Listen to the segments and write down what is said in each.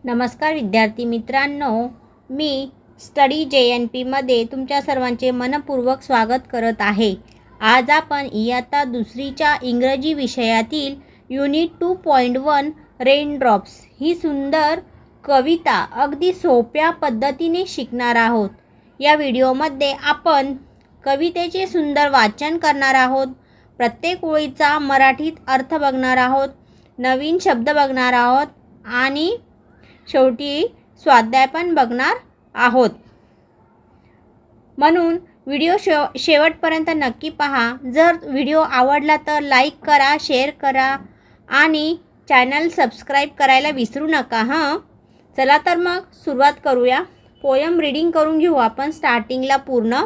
नमस्कार विद्यार्थी मित्रांनो, मी स्टडी JNPमध्ये तुमच्या सर्वांचे मनपूर्वक स्वागत करत आहे। आज आपण इयत्ता दुसरीच्या इंग्रजी विषयातील युनिट 2.1 रेनड्रॉप्स ही सुंदर कविता अगदी सोप्या पद्धतीने शिकणार आहोत। या व्हिडिओमध्ये आपण कवितेचे सुंदर वाचन करणार आहोत, प्रत्येक ओळीचा मराठीत अर्थ बघणार आहोत, नवीन शब्द बघणार आहोत आणि शेवटी स्वाध्याय पण बघणार आहोत। म्हणून व्हिडिओ शेवटपर्यंत नक्की पहा। जर व्हिडिओ आवडला तर लाईक करा, शेअर करा आणि चॅनल सबस्क्राईब करायला विसरू नका हां। चला तर मग सुरुवात करूया। पोयम रीडिंग करून घेऊ आपण स्टार्टिंगला पूर्ण।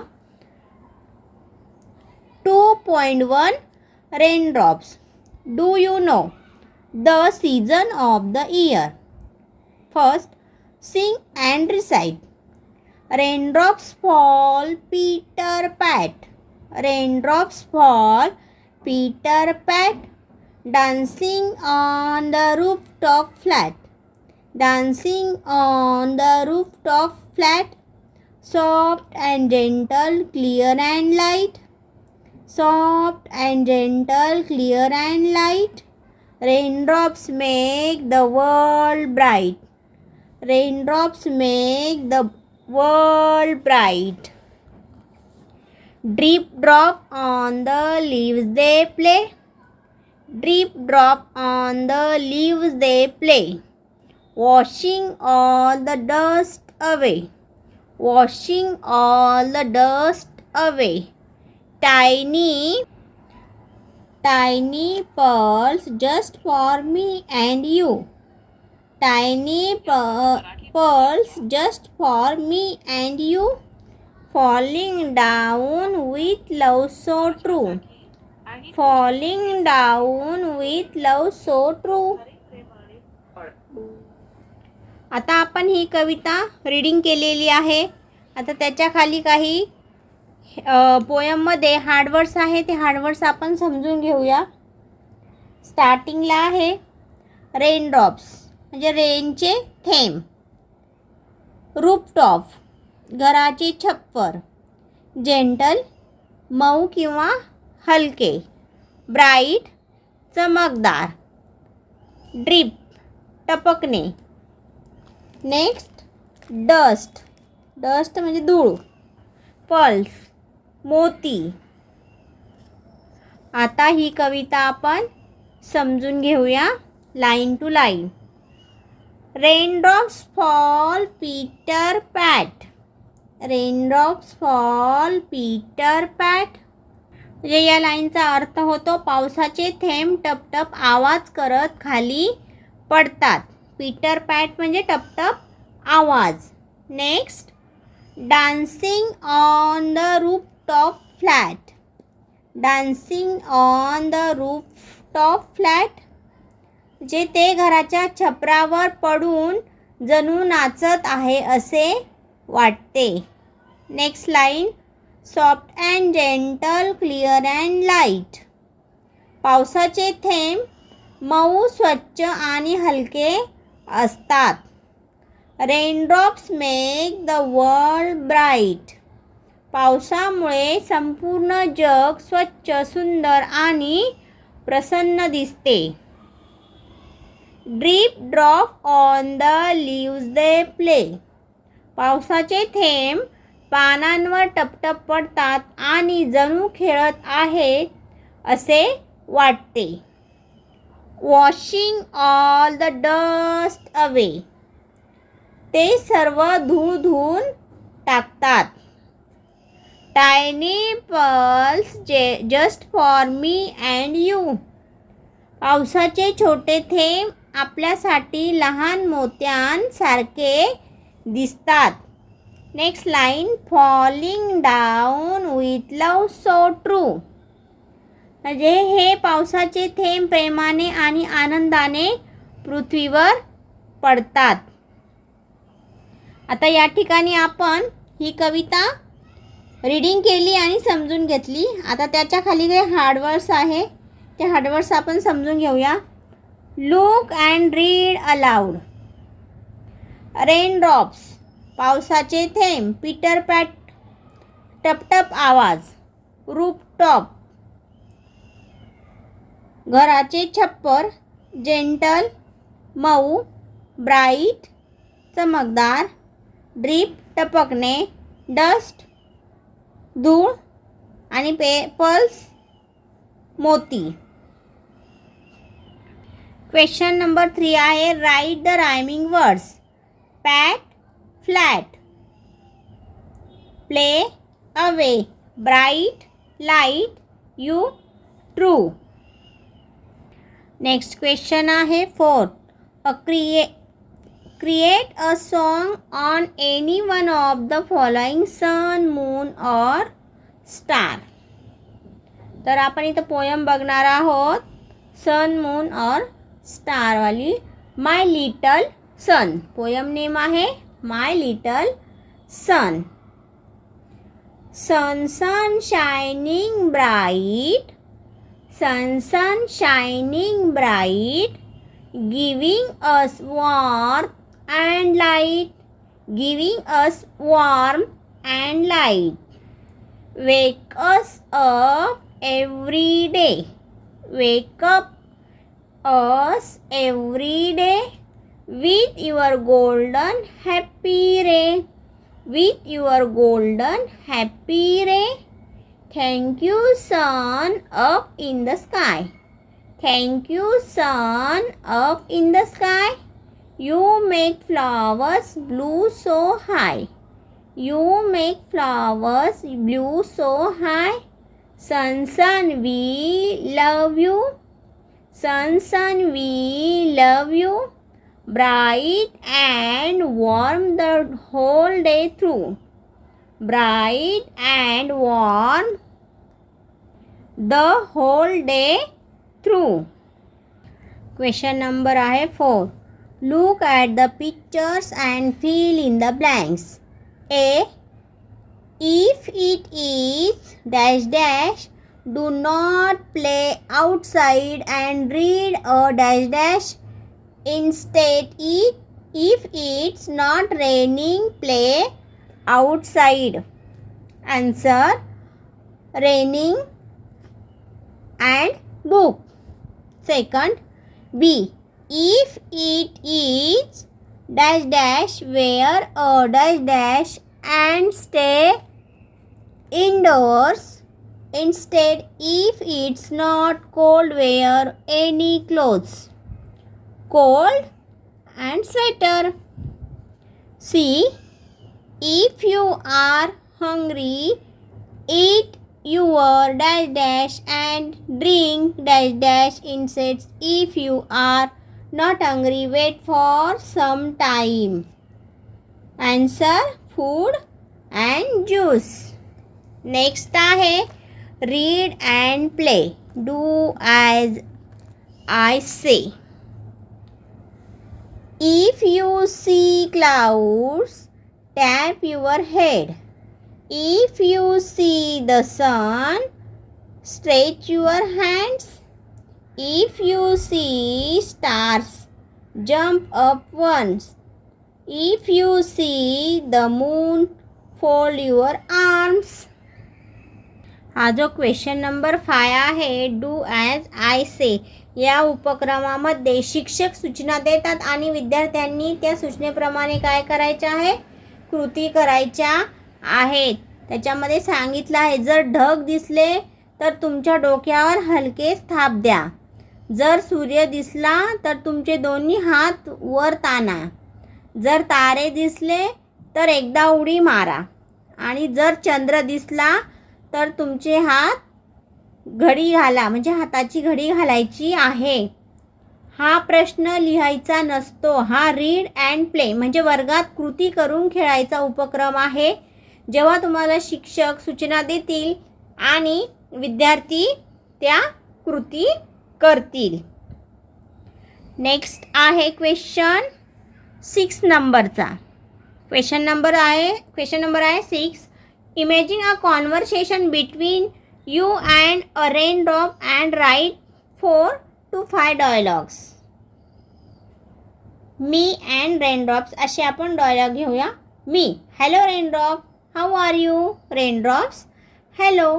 2.1 Raindrops. Do you know the season of the year? First, sing and recite. Raindrops fall, Peter pat. Raindrops fall, Peter pat. Dancing on the rooftop flat. Dancing on the rooftop flat. Soft and gentle, clear and light. Soft and gentle, clear and light. Raindrops make the world bright. Raindrops make the world bright. Drip drop on the leaves they play. Drip drop on the leaves they play. Washing all the dust away. Washing all the dust away. Tiny pearls just for me and you. Tiny pearls just for me and you. Falling down with love so true. Falling down with love so true. आता आपण ही कविता reading केलेली आहे। आता त्याच्या खाली काही पोयममध्ये hard words आहे, ते हार्डवर्ड्स आपण समजून घेऊया। स्टार्टिंगला आहे रेनड्रॉप्स म्हणजे रेनचे थेंब, रूफटॉप घराचे छप्पर, जेंटल मऊ किंवा हलके, ब्राईट चमकदार, ड्रिप टपकणे, नेक्स्ट डस्ट म्हणजे धूळ, पल्स मोती। आता ही कविता आपण समजून घेऊया line to line. Raindrops fall pitter patter. Raindrops fall pitter patter म्हणजे या लाईनचा अर्थ होतो पावसाचे थेंब टपटप आवाज करत खाली पडतात। पीटर पॅट म्हणजे टपटप आवाज। Next dancing on the rooftop flat. Dancing on the rooftop flat जे ते घराच्या छपरावर पडून जणू नाचत आहे असे वाटते। Next line soft and gentle, clear and light. पावसाचे थेंब मऊ, स्वच्छ आणि हलके असतात। Raindrops make the world bright. पावसामुळे संपूर्ण जग स्वच्छ, सुंदर आणि प्रसन्न दिसते। Drip drop on the leaves they play. पावसाचे थेंब पानांवर टपटप पडतात आणि जणू खेळत आहे असे वाटते। Washing all the dust away. ते सर्व धूळ धुवून टाकतात। Tiny pearls just for me and you. पावसाचे छोटे थेंब आपल्यासाठी लहान मोत्यांसारखे दिसतात। Next line falling down with love so true. म्हणजे हे पावसाचे थेंब प्रेमाने आणि आनंदाने पृथ्वीवर पडतात। आता या ठिकाणी आपण ही कविता रीडिंग केली आणि समजून घेतली। आता त्याच्या खाली काही हार्डवर्ड्स आहे, ते हार्डवर्ड्स आपण समजून घेऊया। Look and read aloud. Raindrops, पावसाचे थेंब. पीटर पॅट, टपटप आवाज. रूफटॉप, घराचे छप्पर. जेंटल, मऊ. ब्राईट, चमकदार. ड्रीप, टपकणे. डस्ट, धूळ. आणि पेपल्स, मोती. क्वेश्चन नंबर 3 आहे, write the rhyming words. Pat, flat. Play, away. Bright, light. You, true. Next question आहे 4. Create a song on any one of the following sun, moon और star. तर आपण इथं पोयम बघणार आहोत, सन, मून और स्टार वाली. My little sun, poem name आहे my little sun. Sun sun shining bright, sun sun shining bright, giving us warm and light, giving us warmth and light. Wake us up every day, wake up us every day with your golden happy ray, with your golden happy ray. Thank you sun up in the sky, thank you sun up in the sky. You make flowers bloom so high, you make flowers bloom so high. Sun, sun, we love you, sun, sun, we love you. Bright and warm the whole day through, bright and warm the whole day through. Question number आहे 4. Look at the pictures and fill in the blanks. A. If it is dash dash, do not play outside and read a dash dash. Instead, if it's not raining, play outside. Answer: raining and book. Second, B. If it is dash dash, wear a dash dash and stay indoors. Instead, if it's not cold, wear any clothes, cold and sweater. C. If you are hungry, eat your dash dash and drink dash dash. Instead, if you are not hungry, wait for some time. Answer: food and juice. Next आहे, read and play. Do as I say. If you see clouds, tap your head. If you see the sun, stretch your hands. If you see stars, jump up once. If you see the moon, fold your arms. हा जो question number 5 आहे, do as I से, या उपक्रमामध्ये शिक्षक सूचना देतात आणि विद्यार्थ्यांनी त्या सूचनेप्रमाणे काय करायचे आहे, कृती करायच्या आहेत. त्याच्यामध्ये सांगितलं आहे, जर ढग दिसले तर तुमच्या डोक्यावर हलकेच थाप द्या. जर सूर्य दिसला तर तुमचे दोन्ही हात वर ताणा. जर तारे दिसले तर एकदा उडी मारा. आणि जर चंद्र दिसला तर तुमचे हात घडी घाला, म्हणजे हाताची घडी घालायची आहे. हा प्रश्न लिहायचा नसतो. हा रीड अँड प्ले म्हणजे वर्गात कृती करून खेळायचा उपक्रम आहे. जेव्हा तुम्हाला शिक्षक सूचना देतील आणि विद्यार्थी त्या कृती करतील. नेक्स्ट आहे क्वेश्चन 6 नंबरचा. क्वेश्चन नंबर आहे 6. Imagine a conversation between you and a raindrop and write 4 to 5 dialogues. मी अँड रेनड्रॉप्स असे आपण डायलॉग घेऊया. मी, hello raindrop, how are you? Raindrops, hello,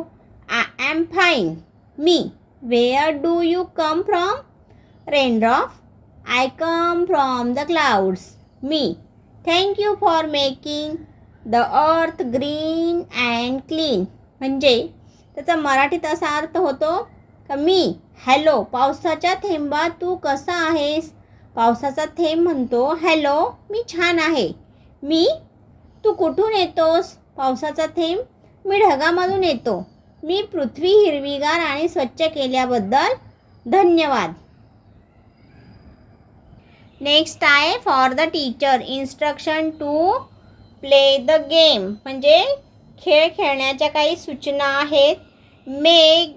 I am fine. मी, where do you come from? Raindrop, I come from the clouds. मी, thank you for making the earth green and clean. म्हणजे त्याचा मराठीत असा अर्थ होतो का मी, हॅलो पावसाच्या थेंबा तू कसा आहेस? पावसाचा थेंब म्हणतो, हॅलो मी छान आहे. मी, तू कुठून येतोस? पावसाचा थेंब, मी ढगामधून येतो. मी पृथ्वी हिरवीगार आणि स्वच्छ केल्याबद्दल धन्यवाद. नेक्स्ट आहे for the teacher, instruction to play the game. म्हणजे खेळ खेळण्याच्या काही सूचना आहेत. Make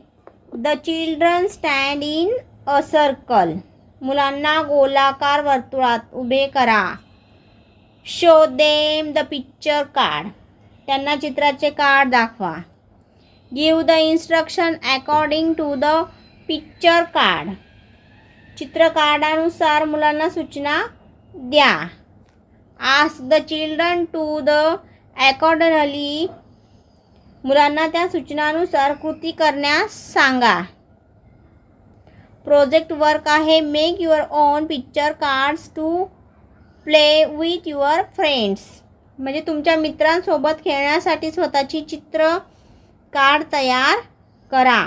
the children stand in a circle. मुलांना गोलाकार वर्तुळात उभे करा. Show them the picture card. त्यांना चित्राचे कार्ड दाखवा. Give the instruction according to the picture card. चित्र कार्डानुसार मुलांना सूचना द्या. Ask the children to the accordingly. मुलांना त्या सूचनानुसार कृती करण्यास सांगा. प्रोजेक्ट वर्क आहे make your on picture cards to play with your friends. म्हणजे तुमच्या मित्रांसोबत खेळण्यासाठी स्वतःची चित्र कार्ड तयार करा.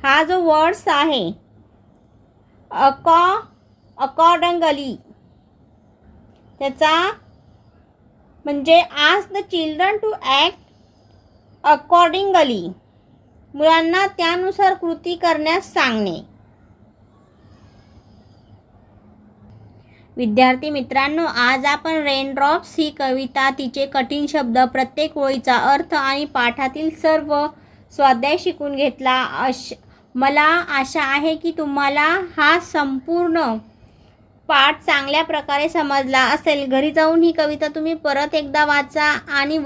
हा जो वर्ड्स आहे अकॉर्डिंगली, त्याचा म्हणजे ask the children to act accordingly. मुलांना त्यानुसार कृती करण्यास सांगणे. विद्यार्थी मित्रांनो, आज आपण रेनड्रॉप्स ही कविता, तिचे कठीण शब्द, प्रत्येक ओळीचा अर्थ आणि पाठातील सर्व स्वाध्याय शिकून घेतला. मला आशा आहे की तुम्हाला हा संपूर्ण पाठ चांगल्या प्रकारे समजला असेल. घरी जाऊन ही कविता तुम्ही परत एकदा वाचा आणि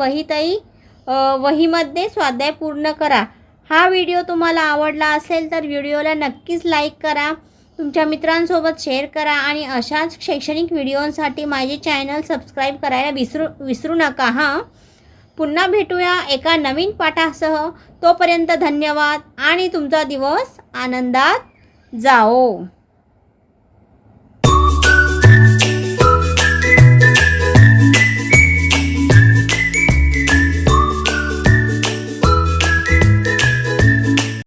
वहीमध्ये स्वाध्याय पूर्ण करा. हा व्हिडिओ तुम्हाला आवडला असेल तर व्हिडिओला नक्कीच लाईक करा, तुमच्या मित्रांसोबत शेअर करा आणि अशाच शैक्षणिक व्हिडिओंसाठी माझे चॅनल सबस्क्राईब करायला विसरू नका. पुन्हा भेटूया एका नवीन पाठासह. तोपर्यंत धन्यवाद आणि तुमचा दिवस आनंदात जाओ.